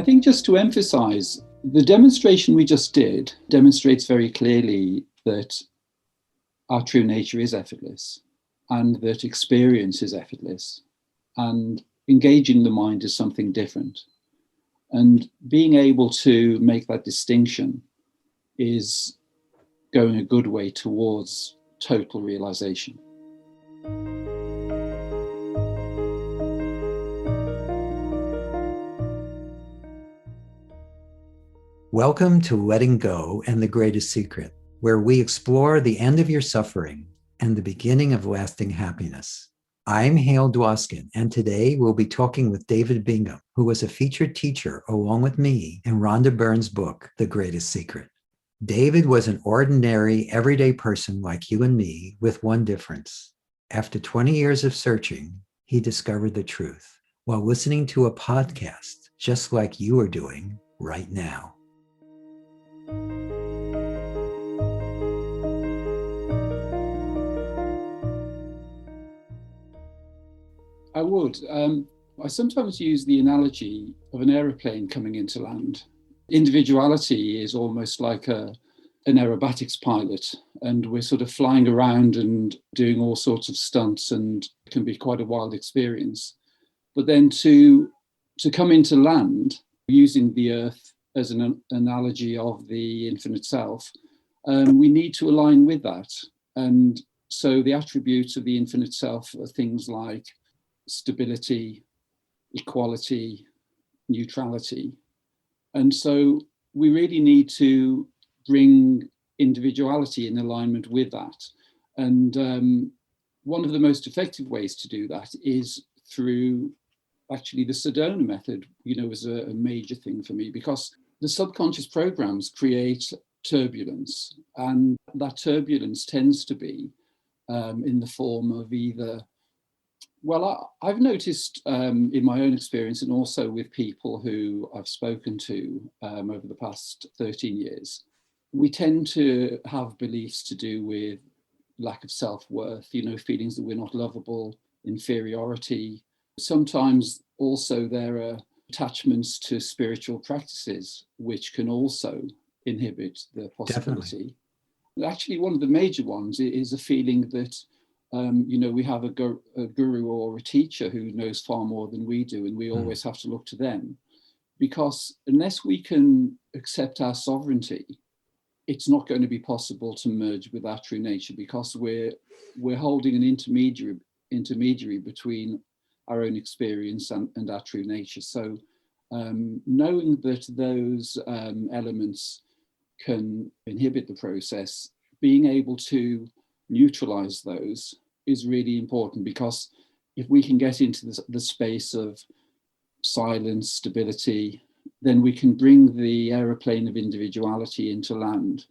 think just to emphasize, the demonstration we just did demonstrates very clearly that our true nature is effortless and that experience is effortless and engaging the mind is something different. And being able to make that distinction is going a good way towards total realization. Welcome to Letting Go and the Greatest Secret, where we explore the end of your suffering and the beginning of lasting happiness. I'm Hale Dwoskin, and today we'll be talking with David Bingham, who was a featured teacher along with me in Rhonda Byrne's book, The Greatest Secret. David was an ordinary, everyday person like you and me, with one difference. After 20 years of searching, he discovered the truth while listening to a podcast, just like you are doing right now. I would. I sometimes use the analogy of an aeroplane coming into land. Individuality is almost like an aerobatics pilot, and we're sort of flying around and doing all sorts of stunts, and it can be quite a wild experience. But then to come into land, using the earth as an analogy of the infinite self, we need to align with that. And so the attributes of the infinite self are things like stability, equality, neutrality. And so we really need to bring individuality in alignment with that. And one of the most effective ways to do that is through actually the Sedona method, is a major thing for me, because the subconscious programs create turbulence, and that turbulence tends to be in the form of either, I've noticed in my own experience and also with people who I've spoken to over the past 13 years, we tend to have beliefs to do with lack of self-worth, feelings that we're not lovable, inferiority. Sometimes also there are attachments to spiritual practices, which can also inhibit the possibility. Definitely. Actually, one of the major ones is a feeling that we have a guru or a teacher who knows far more than we do, and we always have to look to them. Because unless we can accept our sovereignty, it's not going to be possible to merge with our true nature, because we're holding an intermediary between our own experience and our true nature. So knowing that those elements can inhibit the process, being able to neutralize those is really important, because if we can get into the space of silence, stability, then we can bring the aeroplane of individuality into land.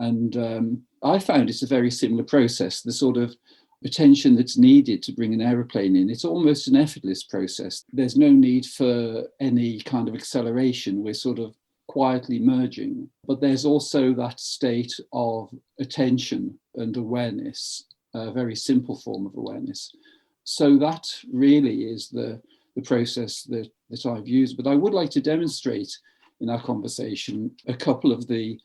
And I found it's a very similar process. The sort of attention that's needed to bring an aeroplane in, it's almost an effortless process. There's no need for any kind of acceleration. We're sort of quietly merging, but there's also that state of attention and awareness, a very simple form of awareness. So that really is the process that I've used. But I would like to demonstrate in our conversation a couple of the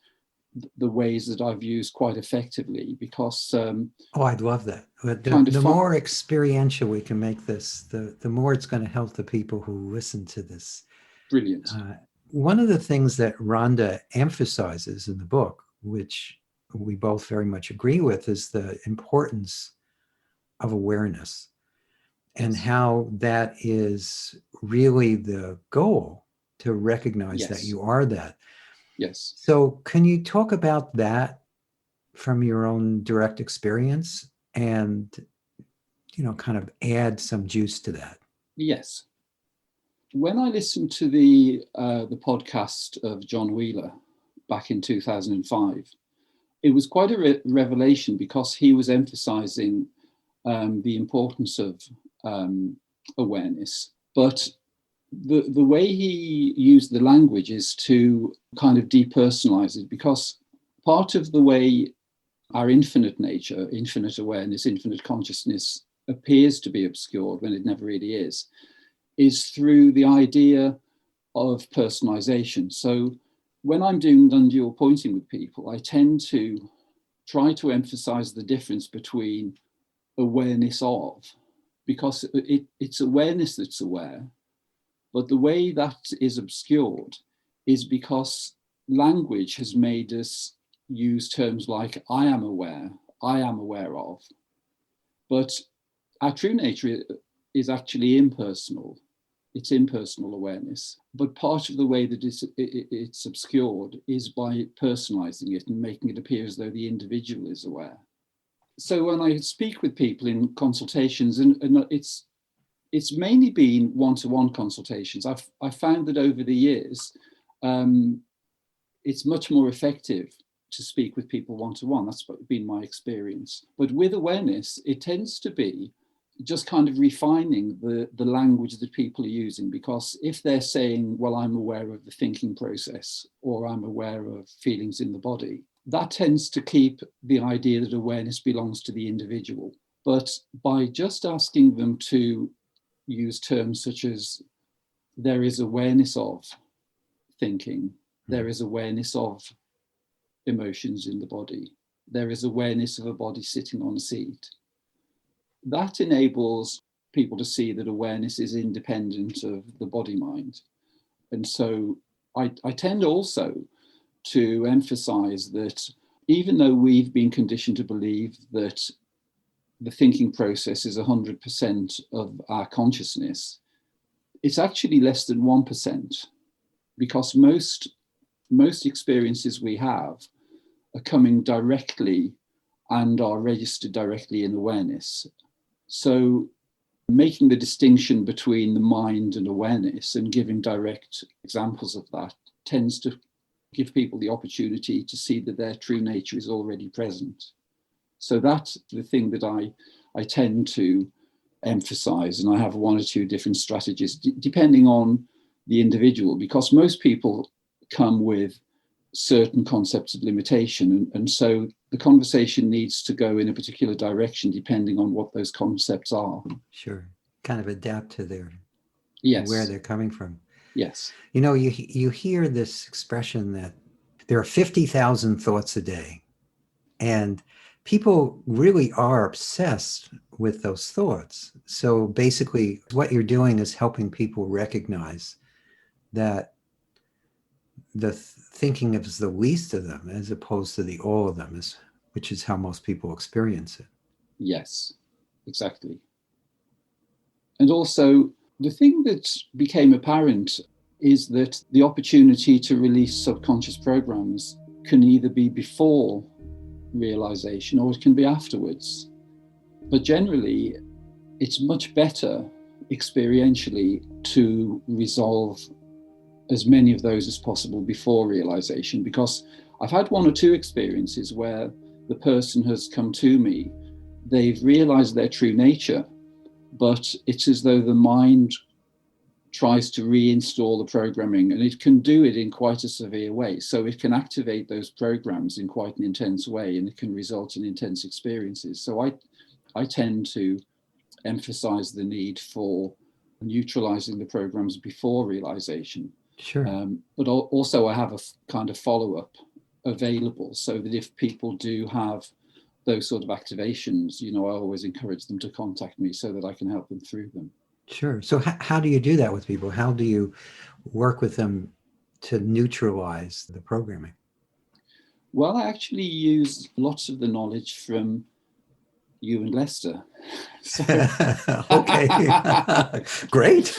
ways that I've used quite effectively, because I'd love that. The more experiential we can make this, the more it's going to help the people who listen to this. Brilliant. One of the things that Rhonda emphasizes in the book, which we both very much agree with, is the importance of awareness, and how that is really the goal, to recognize that you are that. Yes. So can you talk about that from your own direct experience and, kind of add some juice to that? Yes. When I listened to the podcast of John Wheeler back in 2005, it was quite a revelation, because he was emphasizing the importance of awareness. But the way he used the language is to kind of depersonalize it, because part of the way our infinite nature, infinite awareness, infinite consciousness appears to be obscured when it never really is through the idea of personalization. So when I'm doing non-dual pointing with people, I tend to try to emphasize the difference between awareness of, because it's awareness that's aware, but the way that is obscured is because language has made us use terms like I am aware of, but our true nature is actually impersonal. It's impersonal awareness. But part of the way that it's obscured is by personalizing it and making it appear as though the individual is aware. So when I speak with people in consultations, and it's mainly been one-to-one consultations, I've found that over the years, it's much more effective to speak with people one-to-one. That's been my experience. But with awareness, it tends to be just kind of refining the language that people are using, because if they're saying, well, I'm aware of the thinking process, or I'm aware of feelings in the body, that tends to keep the idea that awareness belongs to the individual. But by just asking them to use terms such as there is awareness of thinking, there is awareness of emotions in the body, there is awareness of a body sitting on a seat, that enables people to see that awareness is independent of the body mind. And so I tend also to emphasize that even though we've been conditioned to believe that the thinking process is 100% of our consciousness, it's actually less than 1%, because most experiences we have are coming directly and are registered directly in awareness. So making the distinction between the mind and awareness and giving direct examples of that tends to give people the opportunity to see that their true nature is already present. So that's the thing that I tend to emphasize, and I have one or two different strategies depending on the individual, because most people come with certain concepts of limitation, and so the conversation needs to go in a particular direction depending on what those concepts are. Sure. Kind of adapt to their where they're coming from. Yes. You know, you hear this expression that there are 50,000 thoughts a day, and people really are obsessed with those thoughts. So basically what you're doing is helping people recognize that the thinking is the least of them as opposed to the all of them, which is how most people experience it. Yes, exactly. And also the thing that became apparent is that the opportunity to release subconscious programs can either be before realization or it can be afterwards. But generally, it's much better experientially to resolve as many of those as possible before realization, because I've had one or two experiences where the person has come to me, they've realized their true nature, but it's as though the mind tries to reinstall the programming, and it can do it in quite a severe way. So it can activate those programs in quite an intense way, and it can result in intense experiences. So I tend to emphasize the need for neutralizing the programs before realization. Sure. But also I have a kind of follow-up available, so that if people do have those sort of activations, you know, I always encourage them to contact me so that I can help them through them. Sure. So how do you do that with people? How do you work with them to neutralize the programming? Well, I actually use lots of the knowledge from you and Lester. So. Okay, great.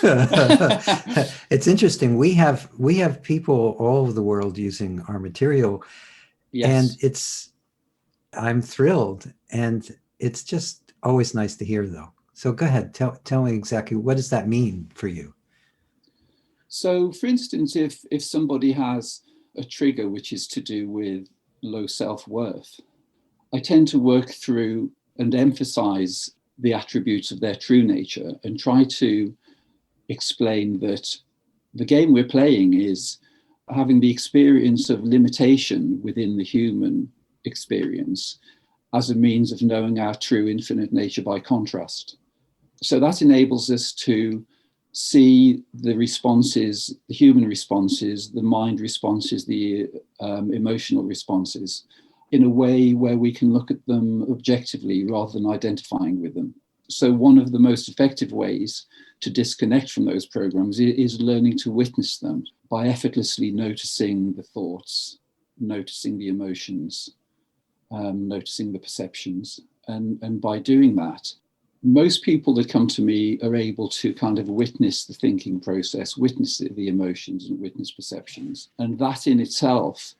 It's interesting. We have people all over the world using our material, Yes. and I'm thrilled, and it's just always nice to hear, though. So go ahead, tell me exactly, what does that mean for you? So, for instance, if somebody has a trigger which is to do with low self-worth, I tend to work through and emphasize the attributes of their true nature and try to explain that the game we're playing is having the experience of limitation within the human experience as a means of knowing our true infinite nature by contrast. So that enables us to see the responses, the human responses, the mind responses, the emotional responses, in a way where we can look at them objectively rather than identifying with them. So one of the most effective ways to disconnect from those programs is learning to witness them by effortlessly noticing the thoughts, noticing the emotions, noticing the perceptions. And by doing that, most people that come to me are able to kind of witness the thinking process, witness the emotions, and witness perceptions. And that in itself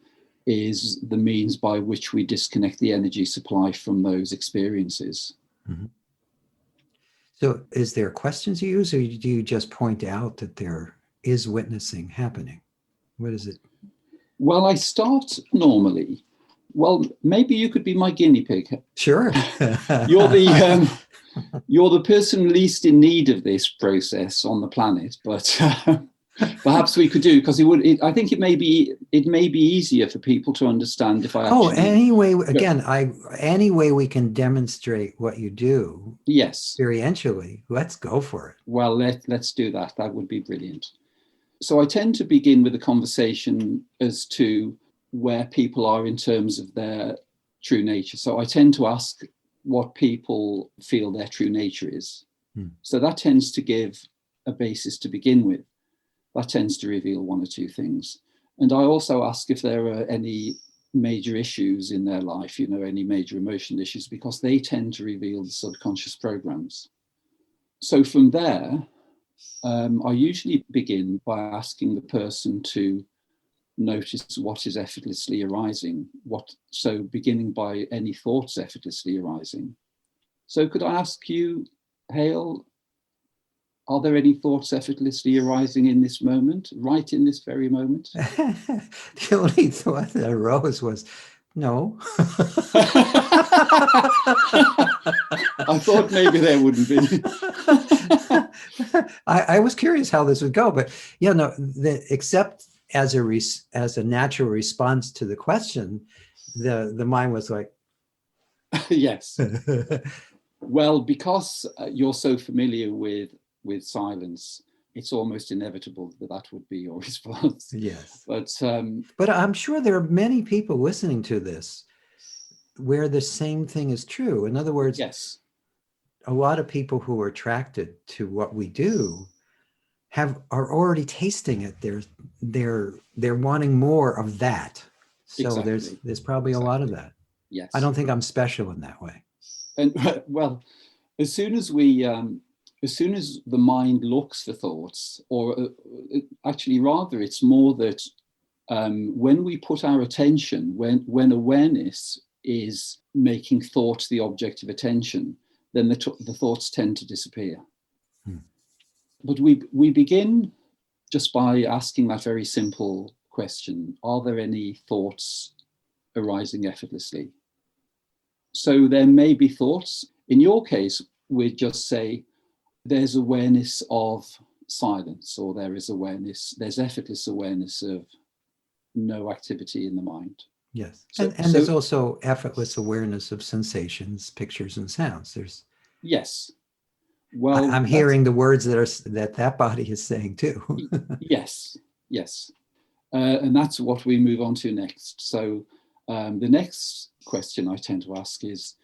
is the means by which we disconnect the energy supply from those experiences. Mm-hmm. So is there questions you use, or do you just point out that there is witnessing happening? What is it? Well, I start normally. Well, maybe you could be my guinea pig. Sure. You're the person least in need of this process on the planet, but perhaps we could do, because I think it may be easier for people to understand if I actually. Any way we can demonstrate what you do. Yes. Experientially, let's go for it. Well, let's do that. That would be brilliant. So I tend to begin with a conversation as to where people are in terms of their true nature. So I tend to ask what people feel their true nature is. So that tends to give a basis to begin with. That tends to reveal one or two things. And I also ask if there are any major issues in their life, any major emotional issues, because they tend to reveal the subconscious programs. So from there, I usually begin by asking the person to notice what is effortlessly arising. So beginning by any thoughts effortlessly arising. So could I ask you, Hale, are there any thoughts effortlessly arising in this moment, right in this very moment? The only thought that arose was, no. I thought maybe there wouldn't be. I was curious how this would go, but except as a natural response to the question, the mind was like, yes. Well, because you're so familiar with silence, it's almost inevitable that would be your response. Yes. But I'm sure there are many people listening to this where the same thing is true. In other words, yes, a lot of people who are attracted to what we do are already tasting it. They're wanting more of that. So exactly. there's probably a lot of that. Yes. I don't think I'm special in that way. And well, as soon as the mind looks for thoughts, or actually rather, it's more that when we put our attention, when awareness is making thought the object of attention, then the thoughts tend to disappear. But we begin just by asking that very simple question: are there any thoughts arising effortlessly? So there may be thoughts. In your case, we'd just say there's awareness of silence, or there's effortless awareness of no activity in the mind. Yes. And there's also effortless awareness of sensations, pictures, and sounds. Yes. Well, I'm hearing the words that body is saying too. Yes. And that's what we move on to next. So the next question I tend to ask is,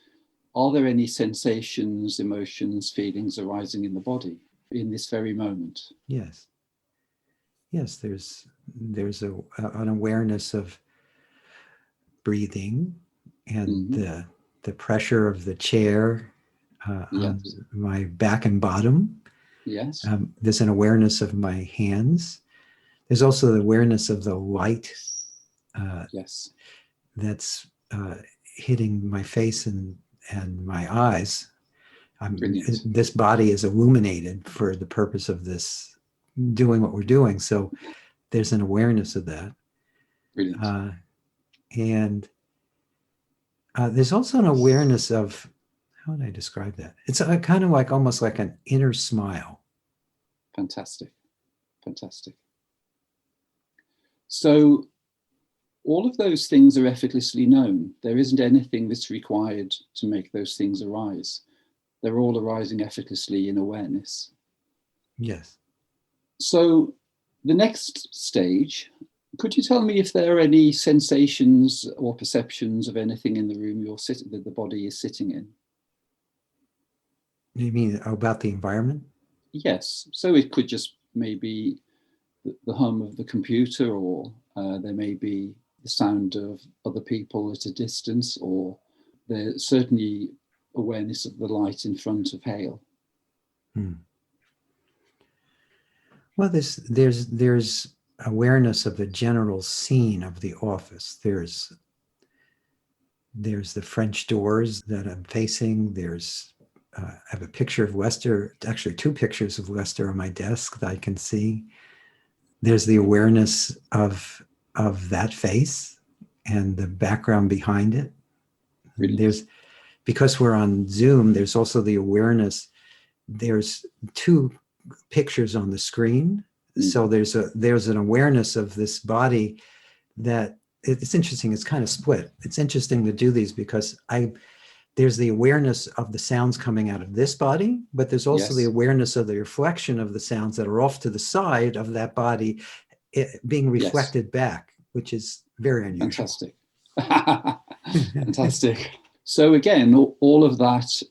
are there any sensations, emotions, feelings arising in the body in this very moment? Yes. There's an awareness of breathing and the pressure of the chair on my back and bottom. Yes. There's an awareness of my hands. There's also the awareness of the light. That's hitting my face and my eyes. This body is illuminated for the purpose of this, doing what we're doing. So there's an awareness of that. Brilliant. And there's also an awareness of, how would I describe that? It's kind of like almost like an inner smile. Fantastic. So all of those things are effortlessly known. There isn't anything that's required to make those things arise. They're all arising effortlessly in awareness. Yes. So the next stage, could you tell me if there are any sensations or perceptions of anything in the room that the body is sitting in? You mean about the environment? Yes. So it could just maybe the hum of the computer, or there may be the sound of other people at a distance, or there's certainly awareness of the light in front of Hale. Well, there's awareness of the general scene of the office. There's the French doors that I'm facing. I have a picture of Lester, actually 2 pictures of Lester on my desk that I can see. There's the awareness of that face and the background behind it. Really? Because we're on Zoom, there's also the awareness. There's 2 pictures on the screen. So there's an awareness of this body that it's interesting. It's kind of split. It's interesting to do these because there's the awareness of the sounds coming out of this body, but there's also the awareness of the reflection of the sounds that are off to the side of that body being reflected back, which is very unusual. Fantastic. Fantastic. So again, all of that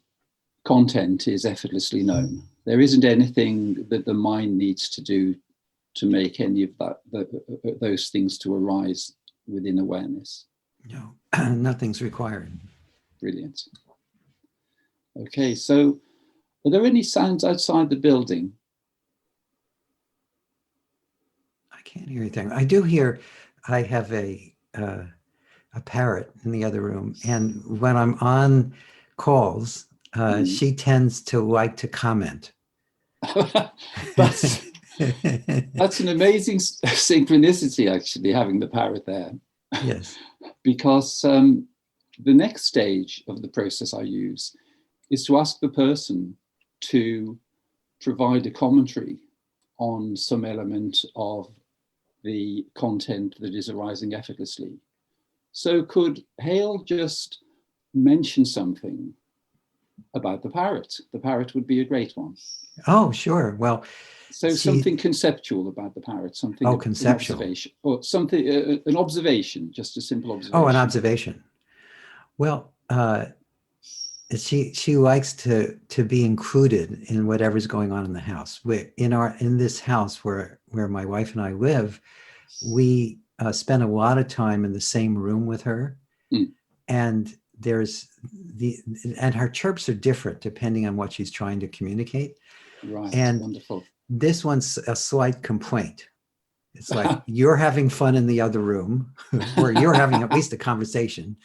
content is effortlessly known. There isn't anything that the mind needs to do to make any of those things to arise within awareness. No, nothing's required. Brilliant. Okay, so are there any sounds outside the building? I can't hear anything. I do hear, I have a parrot in the other room, and when I'm on calls, she tends to like to comment. That's an amazing synchronicity, actually, having the parrot there. Yes. Because the next stage of the process I use is to ask the person to provide a commentary on some element of the content that is arising effortlessly. So could Hale just mention something about the parrot? The parrot would be a great one. Oh, sure. Well, so something conceptual about the parrot, something. Oh, conceptual. An observation, or something, an observation, just a simple observation. Oh, an observation. Well, she likes to be included in whatever's going on in the house. In this house where my wife and I live, we spend a lot of time in the same room with her, and and her chirps are different depending on what she's trying to communicate. Right. And wonderful. This one's a slight complaint. It's like you're having fun in the other room, or you're having at least a conversation.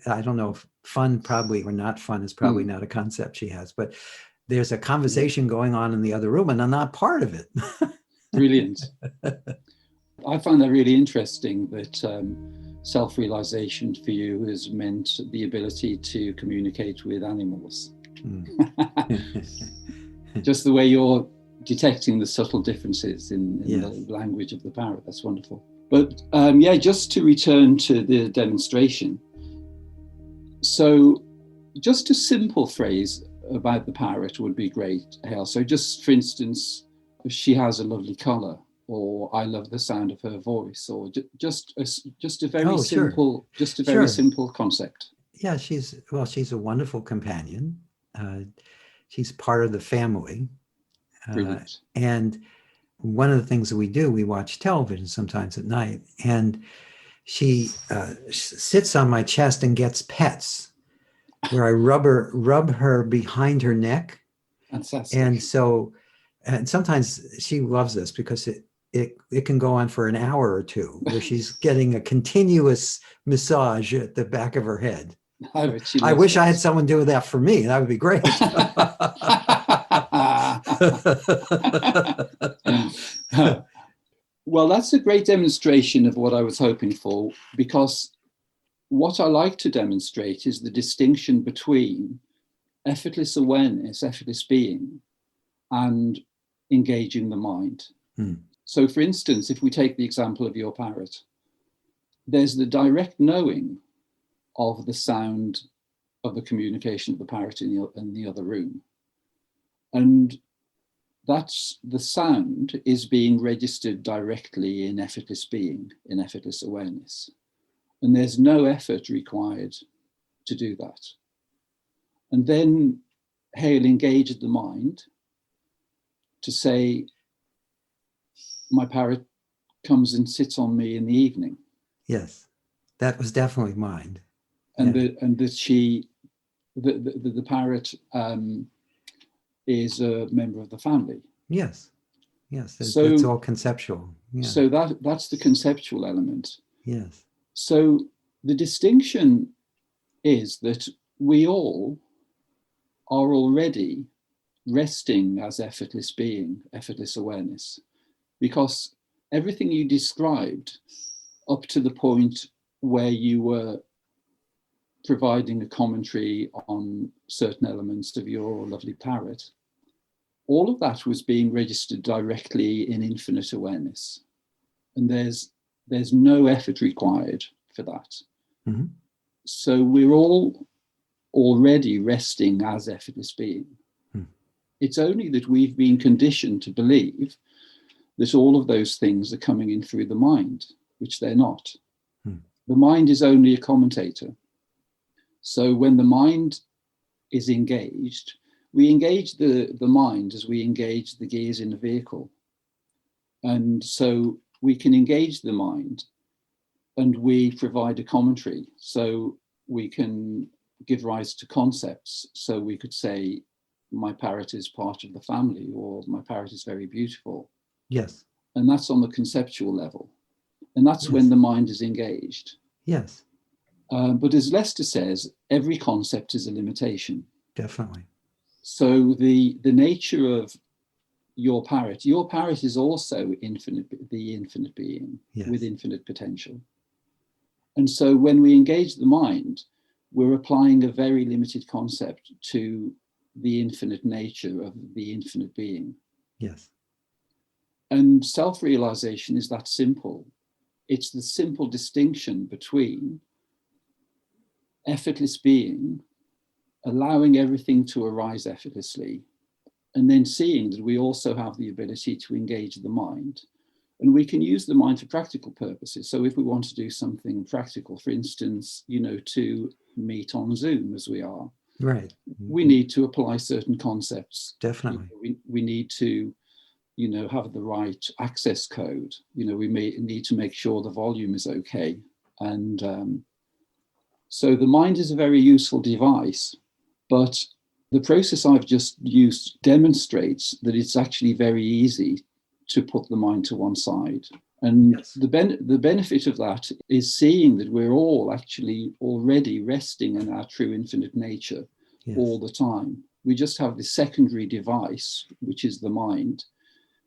I don't know if fun probably or not fun is probably not a concept she has, but there's a conversation going on in the other room and I'm not part of it. Brilliant. I find that really interesting that self-realization for you has meant the ability to communicate with animals. Just the way you're detecting the subtle differences in the language of the parrot. That's wonderful. But just to return to the demonstration. So just a simple phrase about the parrot would be great, Hale. So just, for instance, she has a lovely color, or I love the sound of her voice, or just a very simple, simple concept. Yeah, she's a wonderful companion. She's part of the family. And one of the things that we do, we watch television sometimes at night, and she sits on my chest and gets pets, where I rub her behind her neck. Fantastic. And sometimes she loves this because it can go on for an hour or two, where she's getting a continuous massage at the back of her head. I wish I had someone do that for me. That would be great. Well, that's a great demonstration of what I was hoping for, because what I like to demonstrate is the distinction between effortless awareness, effortless being, and engaging the mind. So, for instance, if we take the example of your parrot, there's the direct knowing of the sound of the communication of the parrot in the other room. And that's the sound is being registered directly in effortless being, in effortless awareness. And there's no effort required to do that. And then Hale engaged the mind to say, my parrot comes and sits on me in the evening. Yes, that was definitely mind. And Yeah. the parrot is a member of the family. Yes, that's all conceptual. Yeah. So that's the conceptual element. Yes. So the distinction is that we all are already resting as effortless being, effortless awareness, because everything you described up to the point where you were providing a commentary on certain elements of your lovely parrot, all of that was being registered directly in infinite awareness. And there's no effort required for that. Mm-hmm. So we're all already resting as effortless being. Mm. It's only that we've been conditioned to believe that all of those things are coming in through the mind, which they're not. Mm. The mind is only a commentator. So when the mind is engaged, we engage the mind as we engage the gears in a vehicle. And so we can engage the mind and we provide a commentary. So we can give rise to concepts. So we could say, my parrot is part of the family, or my parrot is very beautiful. Yes. And that's on the conceptual level. And that's yes. when the mind is engaged. Yes. But as Lester says, every concept is a limitation. Definitely. So the nature of your parrot is also infinite, the infinite being, yes, with infinite potential. And so when we engage the mind, we're applying a very limited concept to the infinite nature of the infinite being. Yes. And self-realization is that simple. It's the simple distinction between effortless being, allowing everything to arise effortlessly, and then seeing that we also have the ability to engage the mind. And we can use the mind for practical purposes. So if we want to do something practical, for instance, to meet on Zoom as we are, right, we need to apply certain concepts. Definitely. We need to, have the right access code. We may need to make sure the volume is okay. And so the mind is a very useful device, but the process I've just used demonstrates that it's actually very easy to put the mind to one side. And yes, the benefit of that is seeing that we're all actually already resting in our true infinite nature, yes, all the time. We just have this secondary device, which is the mind,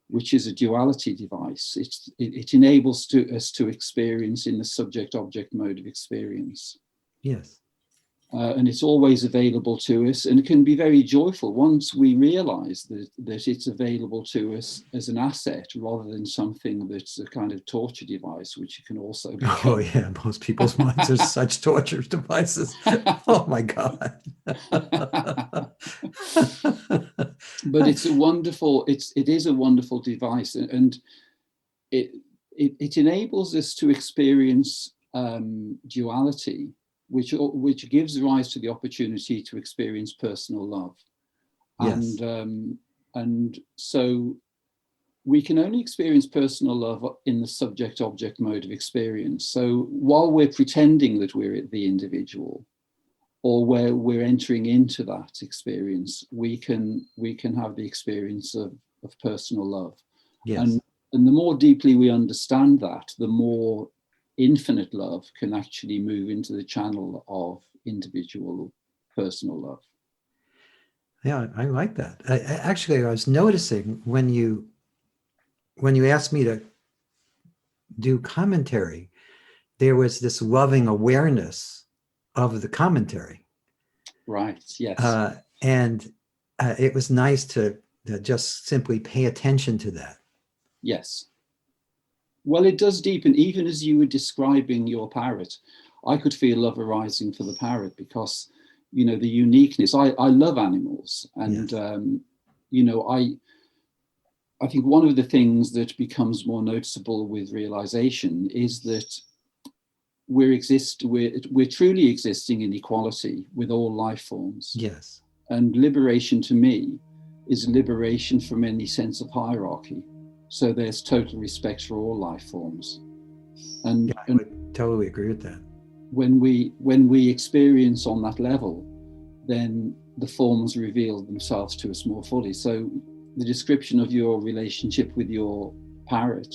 which is a duality device. It enables us to experience in the subject-object mode of experience. Yes. And it's always available to us, and it can be very joyful once we realize that it's available to us as an asset rather than something that's a kind of torture device, which it can also be. Oh yeah, most people's minds are such torture devices. Oh my God. But it is a wonderful device, and it enables us to experience duality, which gives rise to the opportunity to experience personal love. Yes. And so we can only experience personal love in the subject-object mode of experience. So while we're pretending that we're the individual, or where we're entering into that experience, we can have the experience of personal love. Yes. And the more deeply we understand that, the more infinite love can actually move into the channel of individual personal love. Yeah, I like that. I was noticing when you asked me to do commentary, there was this loving awareness of the commentary. Right, yes. And it was nice to just simply pay attention to that. Yes. Well, it does deepen. Even as you were describing your parrot, I could feel love arising for the parrot because, the uniqueness. I love animals, and yes, I think one of the things that becomes more noticeable with realization is that we're truly existing in equality with all life forms. Yes. And liberation to me is liberation from any sense of hierarchy. So there's total respect for all life forms. And, yeah, I would totally agree with that. When we experience on that level, then the forms reveal themselves to us more fully. So the description of your relationship with your parrot,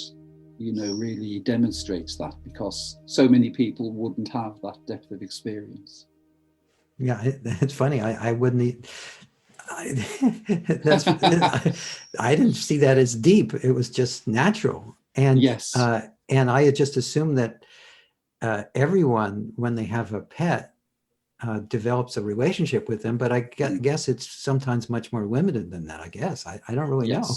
really demonstrates that, because so many people wouldn't have that depth of experience. Yeah, it's funny. I wouldn't. I didn't see that as deep. It was just natural, and yes, and I had just assumed that everyone, when they have a pet, develops a relationship with them. But I guess it's sometimes much more limited than that. I guess I don't really know.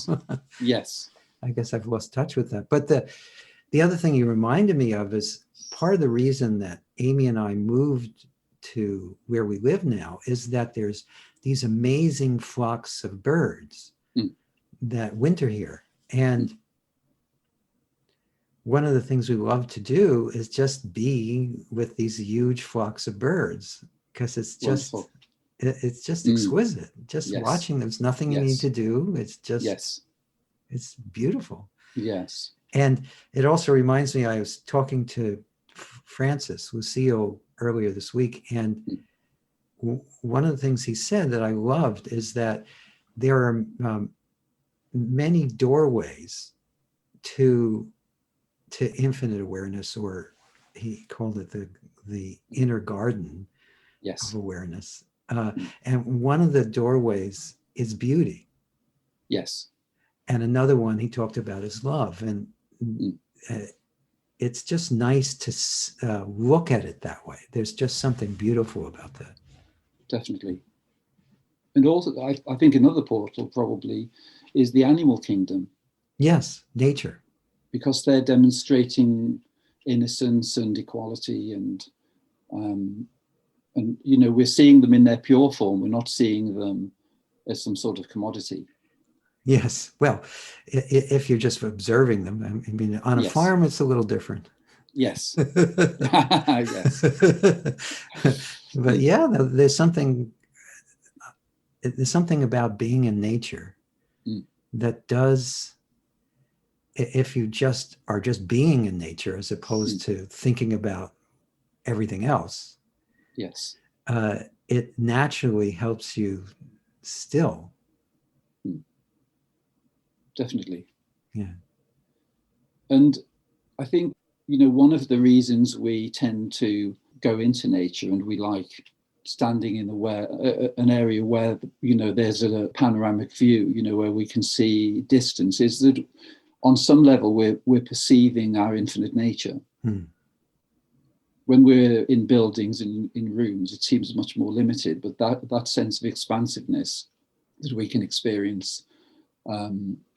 Yes. I guess I've lost touch with that. But the other thing you reminded me of is part of the reason that Amy and I moved to where we live now is that there's these amazing flocks of birds that winter here. And one of the things we love to do is just be with these huge flocks of birds, because it's just wonderful. It's just exquisite. Just watching them. There's nothing you need to do. It's just it's beautiful. Yes. And it also reminds me, I was talking to Francis Lucille earlier this week, and one of the things he said that I loved is that there are many doorways to infinite awareness, or he called it the inner garden of awareness. And one of the doorways is beauty. Yes. And another one he talked about is love. And it's just nice to look at it that way. There's just something beautiful about that. Definitely. And also, I think another portal probably is the animal kingdom. Yes, nature. Because they're demonstrating innocence and equality, and we're seeing them in their pure form. We're not seeing them as some sort of commodity. Yes. Well, if you're just observing them, I mean, on a farm, it's a little different. Yes. Yes. But yeah, there's something about being in nature that does, if you just are just being in nature as opposed to thinking about everything else. Yes. It naturally helps you still. Definitely. Yeah. And I think, one of the reasons we tend to go into nature and we like standing in an area where, there's a panoramic view, where we can see distance, is that on some level we're perceiving our infinite nature. When we're in buildings and in rooms, it seems much more limited, but that sense of expansiveness that we can experience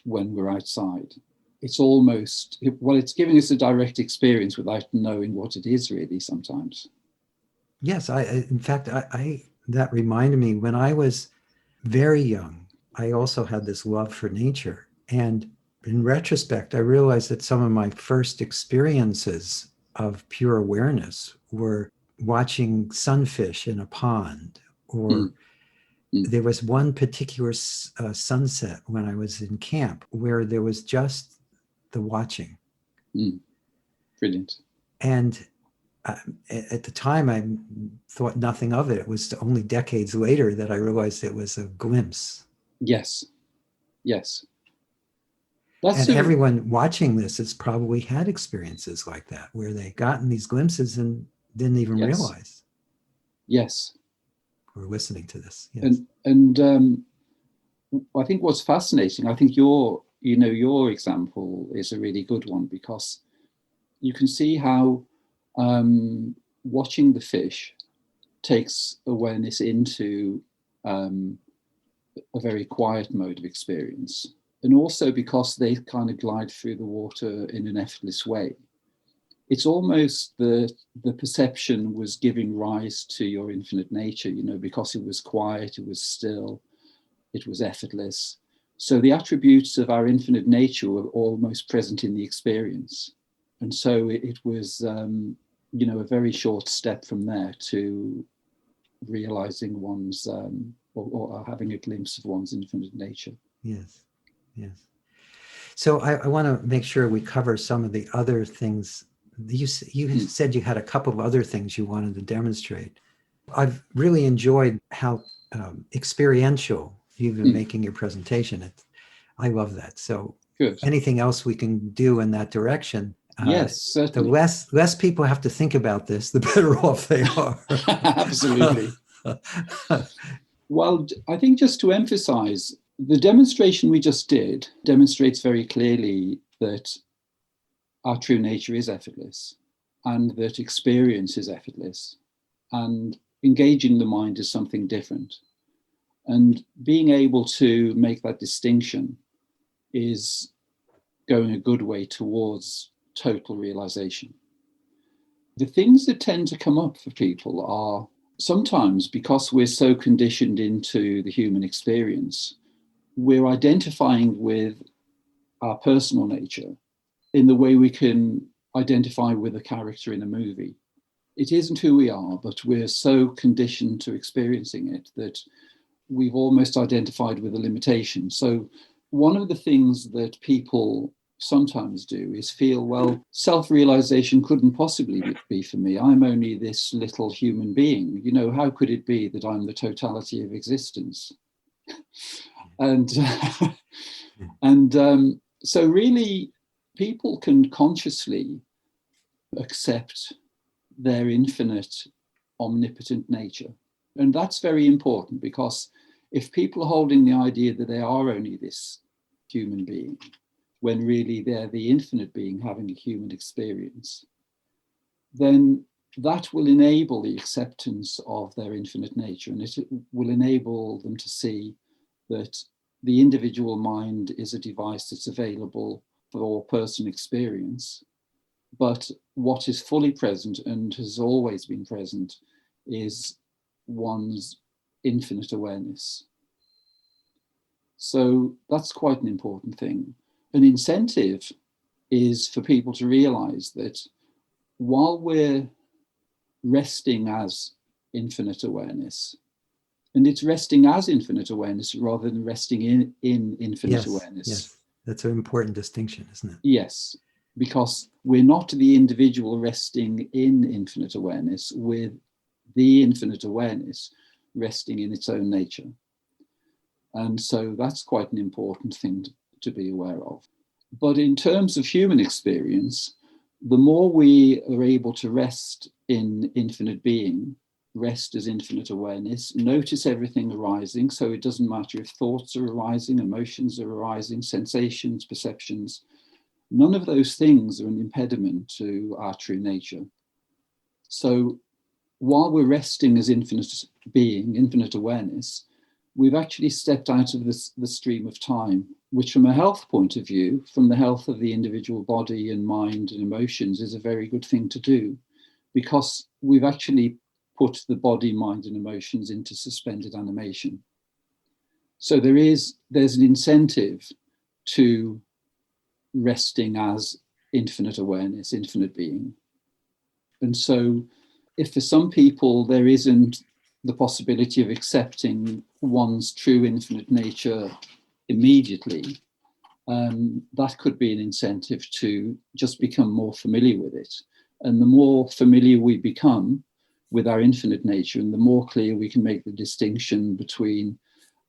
when we're outside, it's almost, it's giving us a direct experience without knowing what it is really sometimes. Yes, in fact, that reminded me, when I was very young, I also had this love for nature. And in retrospect, I realized that some of my first experiences of pure awareness were watching sunfish in a pond, or there was one particular sunset when I was in camp where there was just the watching. Brilliant. And at the time, I thought nothing of it. It was only decades later that I realized it was a glimpse. Yes. Yes. And everyone watching this has probably had experiences like that, where they've gotten these glimpses and didn't even realize. Yes. We're listening to this. Yes. And I think what's fascinating, I think your example is a really good one, because you can see how watching the fish takes awareness into a very quiet mode of experience. And also because they kind of glide through the water in an effortless way. It's almost the perception was giving rise to your infinite nature, because it was quiet, it was still, it was effortless. So the attributes of our infinite nature were almost present in the experience. And so it was, a very short step from there to realizing one's, or having a glimpse of one's infinite nature. Yes, yes. So I want to make sure we cover some of the other things. You said you had a couple of other things you wanted to demonstrate. I've really enjoyed how experiential you've been making your presentation. I love that. So Good. Anything else we can do in that direction? Yes, certainly. The less people have to think about this, the better off they are. Absolutely. Well, I think just to emphasize, the demonstration we just did demonstrates very clearly that our true nature is effortless and that experience is effortless, and engaging the mind is something different. And being able to make that distinction is going a good way towards total realization. The things that tend to come up for people are sometimes, because we're so conditioned into the human experience, we're identifying with our personal nature in the way we can identify with a character in a movie. It isn't who we are, but we're so conditioned to experiencing it that we've almost identified with a limitation. So one of the things that people sometimes do is feel, well, self-realization couldn't possibly be for me. I'm only this little human being. How could it be that I'm the totality of existence? And so really, people can consciously accept their infinite, omnipotent nature. And that's very important, because if people are holding the idea that they are only this human being, when really they're the infinite being having a human experience, then that will enable the acceptance of their infinite nature, and it will enable them to see that the individual mind is a device that's available for personal experience. But what is fully present and has always been present is one's infinite awareness. So that's quite an important thing. An incentive is for people to realize that while we're resting as infinite awareness, and it's resting as infinite awareness rather than resting in infinite awareness. Yes, that's an important distinction, isn't it? Yes, because we're not the individual resting in infinite awareness, we're the infinite awareness resting in its own nature. And so that's quite an important thing to be aware of. But in terms of human experience, the more we are able to rest in infinite being, rest as infinite awareness, notice everything arising. So it doesn't matter if thoughts are arising, emotions are arising, sensations, perceptions. None of those things are an impediment to our true nature. So while we're resting as infinite being, infinite awareness, we've actually stepped out of the stream of time, which from a health point of view, from the health of the individual body and mind and emotions, is a very good thing to do, because we've actually put the body, mind and emotions into suspended animation. So there's an incentive to resting as infinite awareness, infinite being. And so if for some people there isn't the possibility of accepting one's true infinite nature immediately, that could be an incentive to just become more familiar with it. And the more familiar we become with our infinite nature, and the more clear we can make the distinction between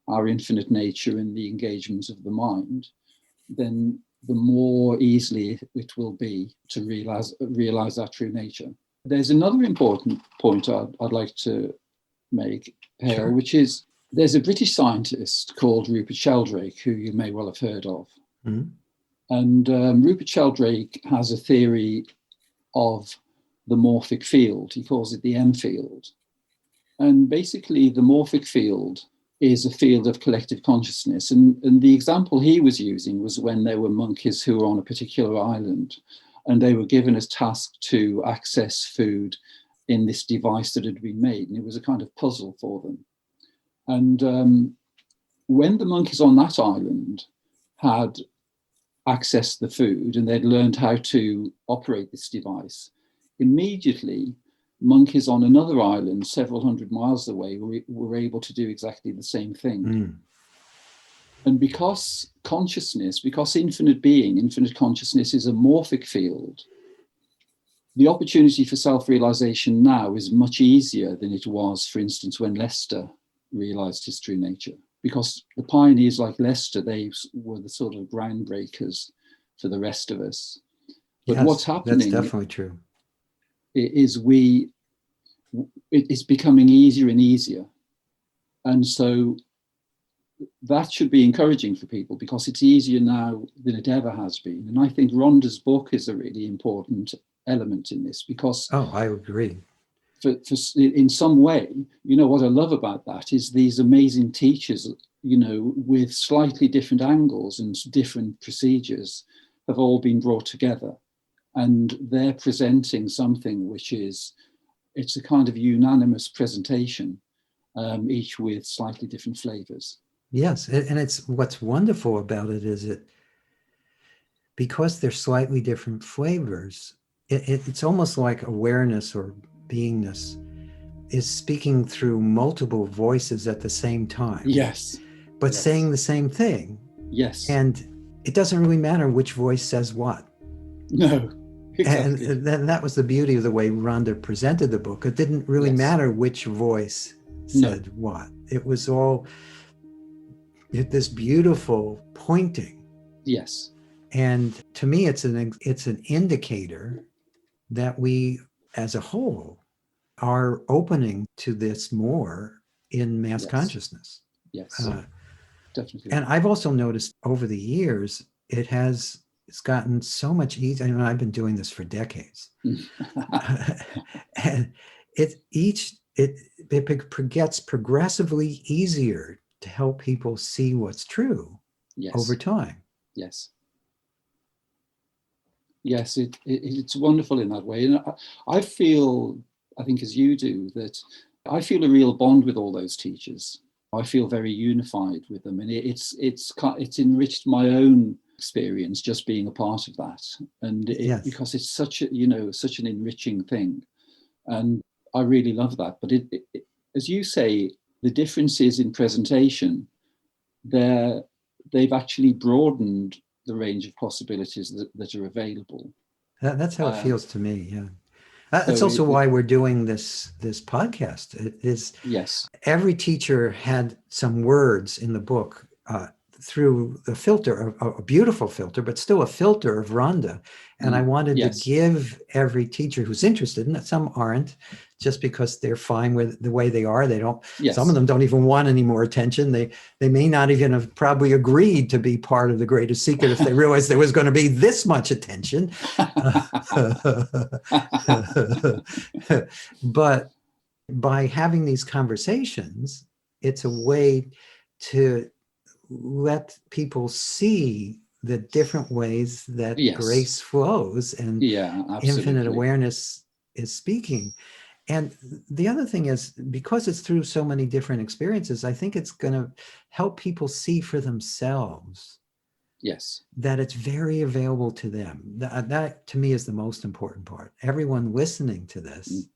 our infinite nature and the engagement of the mind, then the more easily it will be to realize our true nature. There's another important point I'd like to make, Hale, sure, which is there's a British scientist called Rupert Sheldrake, who you may well have heard of. Mm-hmm. And Rupert Sheldrake has a theory of the morphic field. He calls it the M field. And basically, the morphic field is a field of collective consciousness. And the example he was using was when there were monkeys who were on a particular island, and they were given a task to access food in this device that had been made. And it was a kind of puzzle for them. And when the monkeys on that island had accessed the food and they'd learned how to operate this device, immediately monkeys on another island several hundred miles away were able to do exactly the same thing. Mm. And because consciousness, because infinite being, infinite consciousness is a morphic field, the opportunity for self-realization now is much easier than it was, for instance, when Lester realized his true nature. Because the pioneers like Lester, they were the sort of groundbreakers for the rest of us. But Yes, what's happening, that's definitely true, is it's becoming easier and easier. And so that should be encouraging for people, because it's easier now than it ever has been. And I think Rhonda's book is a really important element in this, because I agree. In some way, what I love about that is these amazing teachers, with slightly different angles and different procedures, have all been brought together, and they're presenting something which it's a kind of unanimous presentation, each with slightly different flavors. Yes, and it's what's wonderful about it is because they're slightly different flavors, it's almost like awareness or beingness is speaking through multiple voices at the same time. Yes. But yes. saying the same thing. Yes. And it doesn't really matter which voice says what. No, exactly. And then that was the beauty of the way Rhonda presented the book. It didn't really matter which voice said what. It was all this beautiful pointing. Yes. And to me, it's an indicator that we, as a whole, are opening to this more in mass consciousness. Yes, definitely. And I've also noticed over the years, it's gotten so much easier. I mean, I've been doing this for decades. And it gets progressively easier to help people see what's true over time. Yes. Yes, it's wonderful in that way. And I feel, I think as you do, that I feel a real bond with all those teachers. I feel very unified with them, and it's enriched my own experience just being a part of that. And because it's such an enriching thing, and I really love that. But as you say, the differences in presentation, they've actually broadened the range of possibilities that are available. That's how it feels to me. Yeah. That's also why we're doing this podcast. It is, every teacher had some words in the book through the filter, a beautiful filter, but still a filter of Rhonda. And I wanted to give every teacher who's interested, and some aren't, just because they're fine with the way they are. They don't, some of them don't even want any more attention. They may not even have probably agreed to be part of the greatest secret if they realized there was going to be this much attention. But by having these conversations, it's a way to let people see the different ways that grace flows and infinite awareness is speaking. And the other thing is, because it's through so many different experiences, I think it's going to help people see for themselves that it's very available to them. That to me is the most important part. Everyone listening to this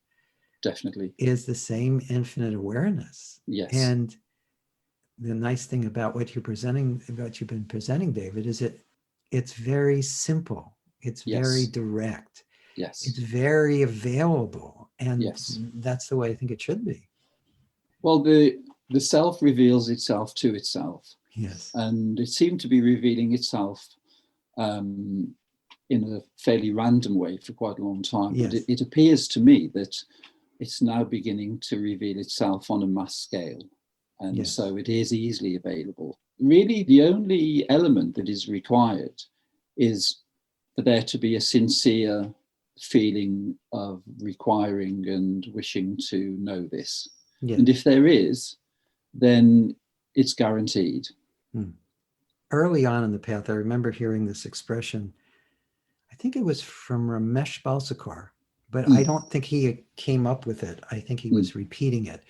definitely is the same infinite awareness. And the nice thing about what you've been presenting, David, is it's very simple. It's very direct. It's very available. And that's the way I think it should be. Well, the self reveals itself to itself. Yes. And it seemed to be revealing itself in a fairly random way for quite a long time. But it appears to me that it's now beginning to reveal itself on a mass scale. And so it is easily available. Really, the only element that is required is for there to be a sincere feeling of requiring and wishing to know this. And if there is, then it's guaranteed. Early on in the path, I remember hearing this expression. I think it was from Ramesh Balsekar, but I don't think he came up with it. I think he was repeating it,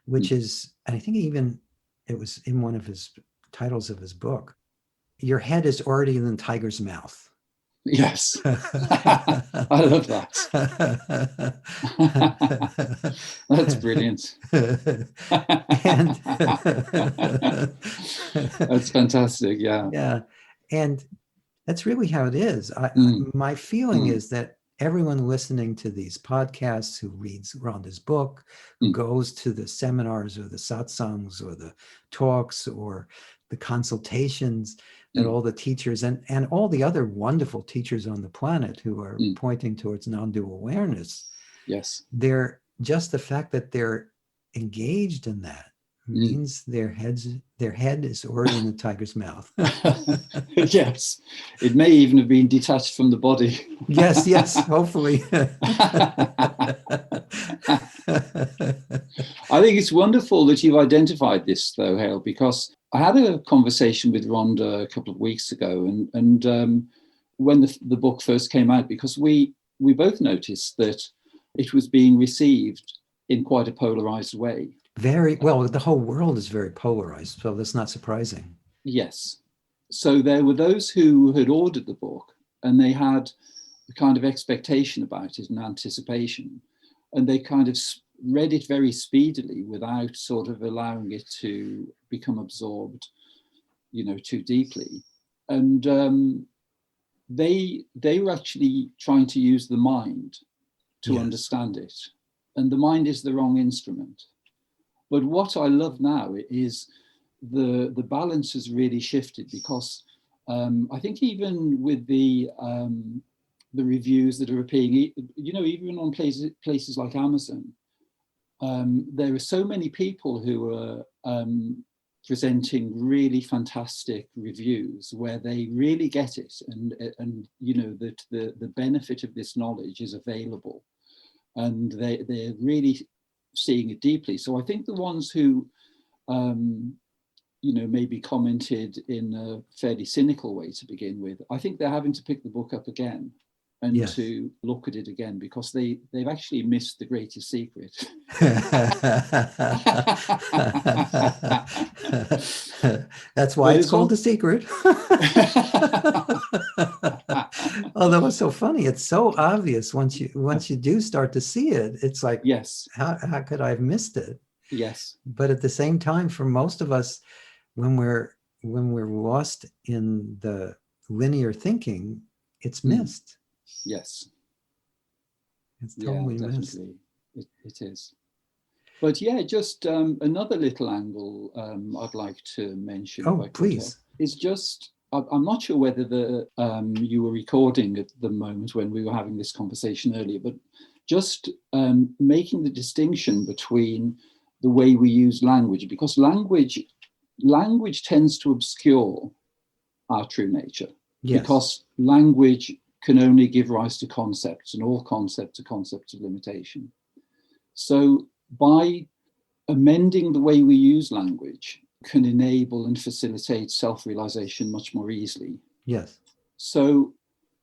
which is, and I think even it was in one of his titles of his book. Your head is already in the tiger's mouth. Yes. I love that. That's brilliant. And that's fantastic. Yeah. Yeah. And that's really how it is. My feeling is that everyone listening to these podcasts, who reads Rhonda's book, who goes to the seminars or the satsangs or the talks or the consultations that all the teachers and all the other wonderful teachers on the planet who are pointing towards non-dual awareness. Yes. They're just the fact that they're engaged in that means their head is already in the tiger's mouth. Yes. It may even have been detached from the body. Yes, hopefully. I think it's wonderful that you've identified this, though, Hale, because I had a conversation with Rhonda a couple of weeks ago, and when the book first came out, because we both noticed that it was being received in quite a polarized way. Very well, the whole world is very polarized, so that's not surprising. Yes. So there were those who had ordered the book and they had a kind of expectation about it and anticipation, and they kind of read it very speedily without sort of allowing it to become absorbed, too deeply. And they were actually trying to use the mind to understand it. And the mind is the wrong instrument. But what I love now is the balance has really shifted, because I think even with the reviews that are appearing, even on places like Amazon, there are so many people who are presenting really fantastic reviews where they really get it, and that the benefit of this knowledge is available, and they're really seeing it deeply. So I think the ones who maybe commented in a fairly cynical way to begin with, I think they're having to pick the book up again and to look at it again, because they've actually missed the greatest secret. That's why it's called The Secret. Although it's so funny, it's so obvious once you do start to see it. It's like, yes, how could I have missed it? Yes. But at the same time, for most of us, when we're lost in the linear thinking, it's missed. Yes. It's totally missed. It is. But just another little angle I'd like to mention. Oh, please. Is just, I'm not sure whether you were recording at the moment when we were having this conversation earlier, but just making the distinction between the way we use language, because language tends to obscure our true nature. Yes. Because language can only give rise to concepts, and all concepts are concepts of limitation. So by amending the way we use language can enable and facilitate self-realization much more easily. Yes. So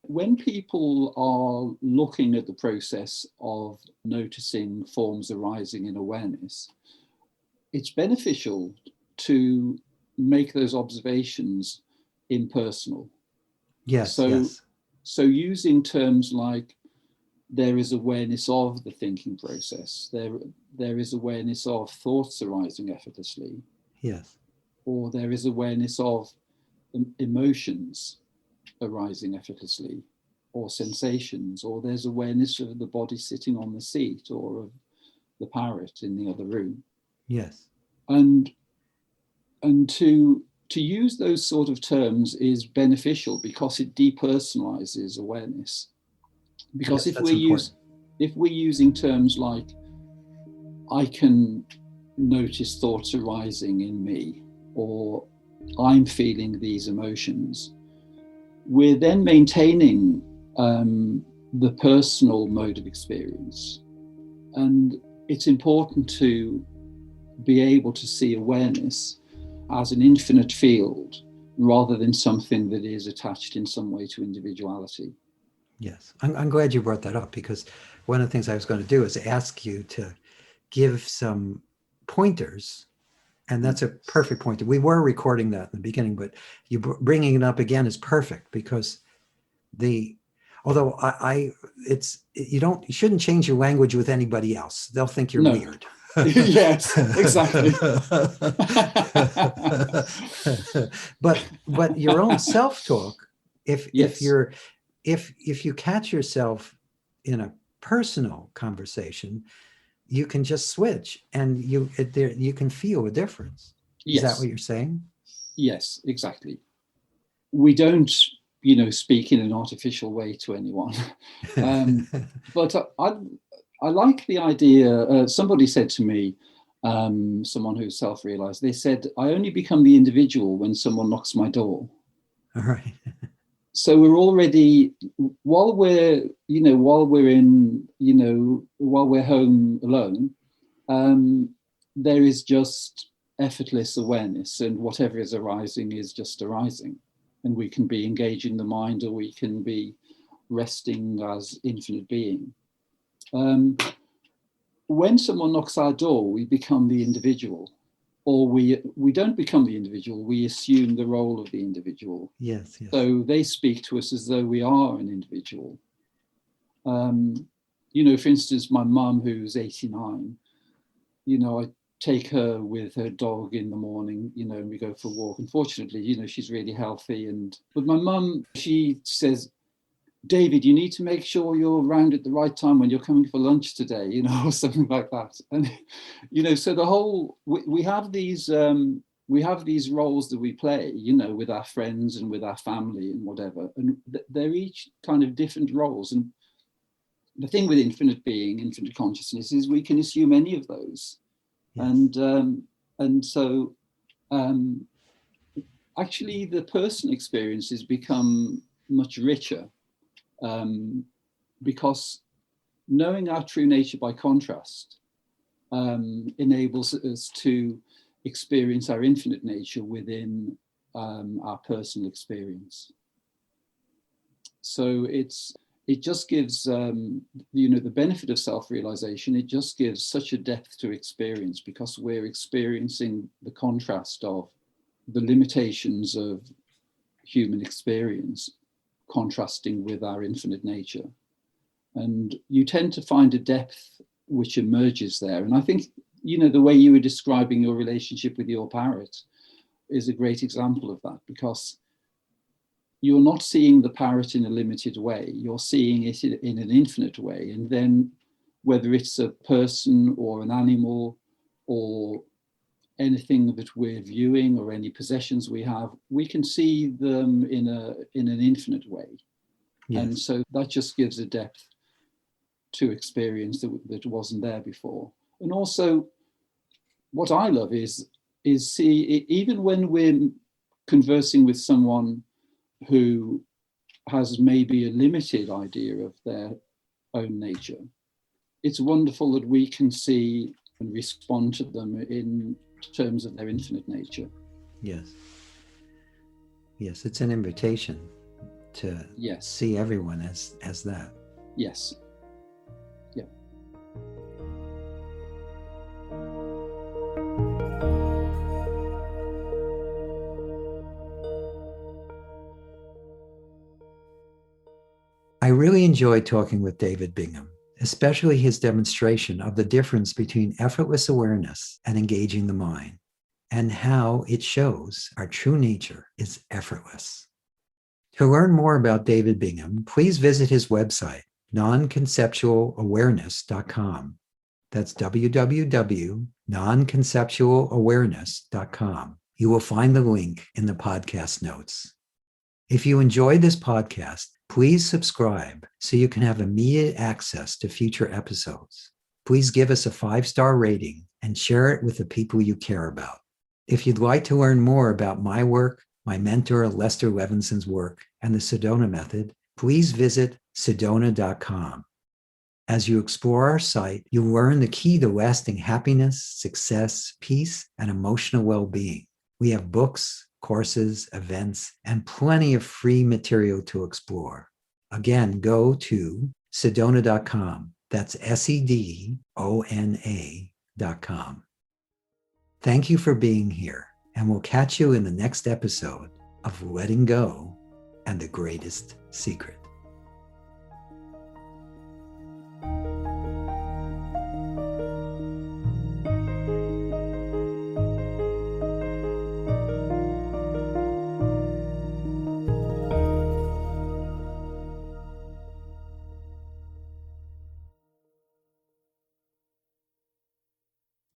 when people are looking at the process of noticing forms arising in awareness, it's beneficial to make those observations impersonal. Yes. So using terms like, there is awareness of the thinking process, there is awareness of thoughts arising effortlessly. Yes. Or there is awareness of emotions arising effortlessly, or sensations, or there's awareness of the body sitting on the seat, or of the parrot in the other room. Yes. And to use those sort of terms is beneficial, because it depersonalizes awareness. Because if we're using terms like, I can notice thoughts arising in me, or I'm feeling these emotions, we're then maintaining the personal mode of experience. And it's important to be able to see awareness as an infinite field, rather than something that is attached in some way to individuality. Yes, I'm glad you brought that up, because one of the things I was going to do is ask you to give some pointers And that's a perfect point. We were recording that in the beginning, but you bringing it up again is perfect, because although you shouldn't change your language with anybody else. They'll think you're No. weird. Yes, exactly. but your own self-talk, if Yes. you catch yourself in a personal conversation, you can just switch, and you can feel a difference. Is that what you're saying? Yes, exactly. We don't, speak in an artificial way to anyone. But I like the idea. Somebody said to me, someone who's self-realized, they said, I only become the individual when someone knocks my door. All right. So we're already, while we're home alone, there is just effortless awareness, and whatever is arising is just arising. And we can be engaging the mind, or we can be resting as infinite being. When someone knocks our door, we become the individual, or we don't become the individual, we assume the role of the individual. Yes. So they speak to us as though we are an individual. For instance, my mum, who's 89, I take her with her dog in the morning, and we go for a walk. Unfortunately, she's really healthy. But my mum, she says, David, you need to make sure you're around at the right time when you're coming for lunch today, or something like that. And, so the whole, we have these roles that we play, with our friends and with our family and whatever. And they're each kind of different roles. And the thing with infinite being, infinite consciousness, is we can assume any of those. Yes. And so actually the personal experiences become much richer, because knowing our true nature by contrast enables us to experience our infinite nature within our personal experience. So it just gives, the benefit of self-realization. It just gives such a depth to experience, because we're experiencing the contrast of the limitations of human experience contrasting with our infinite nature. And you tend to find a depth which emerges there. And I think, the way you were describing your relationship with your parrot is a great example of that, because you're not seeing the parrot in a limited way, you're seeing it in an infinite way. And then whether it's a person or an animal or anything that we're viewing, or any possessions we have, we can see them in an infinite way. Yes. And so that just gives a depth to experience that wasn't there before. And also, what I love is see, even when we're conversing with someone who has maybe a limited idea of their own nature, it's wonderful that we can see and respond to them in terms of their infinite nature. Yes, it's an invitation to see everyone as that. Yes. Yeah. I really enjoyed talking with David Bingham, especially his demonstration of the difference between effortless awareness and engaging the mind, and how it shows our true nature is effortless. To learn more about David Bingham, please visit his website, nonconceptualawareness.com. That's www.nonconceptualawareness.com. You will find the link in the podcast notes. If you enjoyed this podcast, please subscribe so you can have immediate access to future episodes. Please give us a 5-star rating and share it with the people you care about. If you'd like to learn more about my work, my mentor Lester Levinson's work, and the Sedona method, please visit sedona.com. As you explore our site, you'll learn the key to lasting happiness, success, peace, and emotional well-being. We have books, courses, events, and plenty of free material to explore. Again, go to sedona.com. That's sedona.com. Thank you for being here, and we'll catch you in the next episode of Letting Go and the Greatest Secret.